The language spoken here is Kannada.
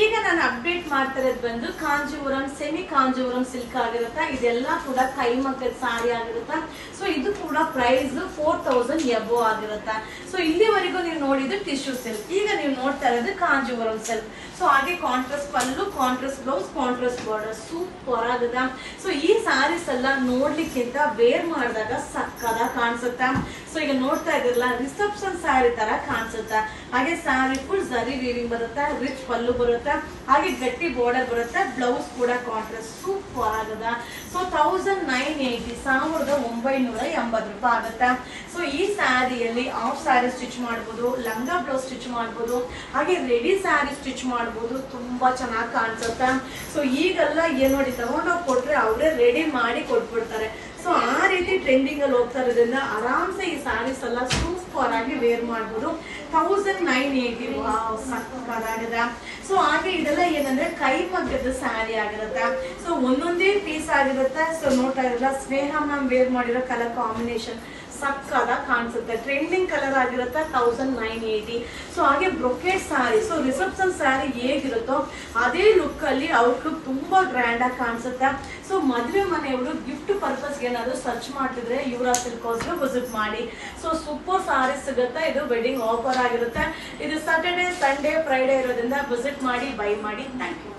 ಈಗ ನಾನು ಅಪ್ಡೇಟ್ ಮಾಡ್ತಾ ಇರೋದು ಬಂದು ಕಾಂಜೀವರಂ ಸೆಮಿ ಕಾಂಜೀವರಂ ಸಿಲ್ಕ್ ಆಗಿರುತ್ತಾ. ಇದೆಲ್ಲ ಕೂಡ ಕೈಮಗ್ಗದ ಸಾರಿ ಆಗಿರುತ್ತಾ. ಸೊ ಇದು ಕೂಡ ಪ್ರೈಸ್ 4000 ಎಬೋ ಆಗಿರುತ್ತಾ. ಸೊ ಇಲ್ಲಿವರೆಗೂ ನೀವು ನೋಡಿದ್ದು ಟಿಶ್ಯೂ ಸಿಲ್ಕ್, ಈಗ ನೀವು ನೋಡ್ತಾ ಇರೋದು ಕಾಂಜೀವರಂ ಸಿಲ್ಕ್. ಸೊ ಹಾಗೆ contrast pallu, contrast blouse, contrast border super ಆಗದ. ಸೊ ಈ ಸಾರೀಸ್ ಎಲ್ಲ ನೋಡ್ಲಿಕ್ಕಿಂತ ವೇರ್ ಮಾಡಿದಾಗ ಸಕ್ಕದ ಕಾಣಿಸುತ್ತಾ. ಸೊ ಈಗ ನೋಡ್ತಾ ಇದ್ರಲ್ಲ ರಿಸೆಪ್ಷನ್ ಸ್ಯಾರಿ ತರ ಕಾಣಿಸುತ್ತಾ. ಹಾಗೆ ಸ್ಯಾರಿ ಫುಲ್ ಜರಿ ವೀವಿಂಗ್ ಬರುತ್ತೆ, ರಿಚ್ ಪಲ್ಲು ಬರುತ್ತೆ, ಹಾಗೆ ಗಟ್ಟಿ ಬಾರ್ಡರ್ ಬರುತ್ತೆ, ಬ್ಲೌಸ್ ಕೂಡ ಕಾಂಟ್ರಾಸ್ಟ್ ಸೂಪರ್ ಆಗದ. ಸೊ 1980 1980 ಆಗುತ್ತೆ. ಸೊ ಈ ಸ್ಯಾರಿಯಲ್ಲಿ ಆಫ್ ಸ್ಯಾರಿ ಸ್ಟಿಚ್ ಮಾಡ್ಬೋದು, ಲಂಗ ಬ್ಲೌಸ್ ಸ್ಟಿಚ್ ಮಾಡ್ಬೋದು, ಹಾಗೆ ರೆಡಿ ಸ್ಯಾರಿ ಸ್ಟಿಚ್ ಮಾಡ್ಬೋದು. ತುಂಬಾ ಚೆನ್ನಾಗಿ ಕಾಣಿಸುತ್ತೆ. ಸೊ ಈಗೆಲ್ಲ ಏನ್ ನೋಡಿ ತಗೊಂಡೋಗಿ ಕೊಟ್ರೆ ಅವರೇ ರೆಡಿ ಮಾಡಿ ಕೊಟ್ಬಿಡ್ತಾರೆ. ಸೊ ಆ ರೀತಿ ಟ್ರೆಂಡಿಂಗ್ ಅಲ್ಲಿ ಹೋಗ್ತಾ ಇರೋದ್ರಿಂದ ಆರಾಮ್ಸೆ ಈ ಸ್ಯಾರೀಸ್ ಎಲ್ಲ ಸೂಪರ್ ಆಗಿ ವೇರ್ ಮಾಡ್ಬೋದು. 1980 ಸಕ್ಕದಾಗಿದೆ. ಸೊ ಹಾಗೆ ಇದೆಲ್ಲ ಏನಂದ್ರೆ ಕೈಮಗ್ಗದ ಸ್ಯಾರಿ ಆಗಿರುತ್ತೆ. ಸೊ ಒಂದೊಂದೇ ಪೀಸ್ ಆಗಿರುತ್ತೆ. ಸೊ ನೋಡ್ತಾ ಇರಲ್ಲ ಸ್ನೇಹ ಮ್ಯಾಮ್ ವೇರ್ ಮಾಡಿರೋ ಕಲರ್ ಕಾಂಬಿನೇಷನ್ ಸಕ್ಕದ ಕಾಣಿಸುತ್ತೆ. ಟ್ರೆಂಡಿಂಗ್ ಕಲರ್ ಆಗಿರುತ್ತೆ 1980. ಸೊ ಹಾಗೆ brocade saree, so reception saree ಹೇಗಿರುತ್ತೋ ಅದೇ ಲುಕ್ ಅಲ್ಲಿ ಔಟ್ಲುಕ್ ತುಂಬಾ ಗ್ರ್ಯಾಂಡ್ ಆಗಿ ಕಾಣಿಸುತ್ತೆ. ಸೊ ಮದುವೆ ಮನೆಯವರು ಗಿಫ್ಟ್ ಪರ್ಪಸ್ ಏನಾದ್ರು ಸರ್ಚ್ ಮಾಡ್ತಿದ್ರೆ ಯುವರಾಜ್ ಸಿಲ್ಕ್ ಹೌಸ್ಗೆ ವಿಸಿಟ್ ಮಾಡಿ. ಸೊ ಸೂಪರ್ ಸ್ಯಾರಿ ಸಿಗುತ್ತೆ. ಇದು ವೆಡ್ಡಿಂಗ್ ಆಫರ್ ಆಗಿರುತ್ತೆ. ಇದು ಸ್ಯಾಟರ್ಡೆ ಸಂಡೇ ಫ್ರೈಡೆ ಇರೋದ್ರಿಂದ ವಿಸಿಟ್ ಮಾಡಿ, ಬೈ ಮಾಡಿ. Thank you.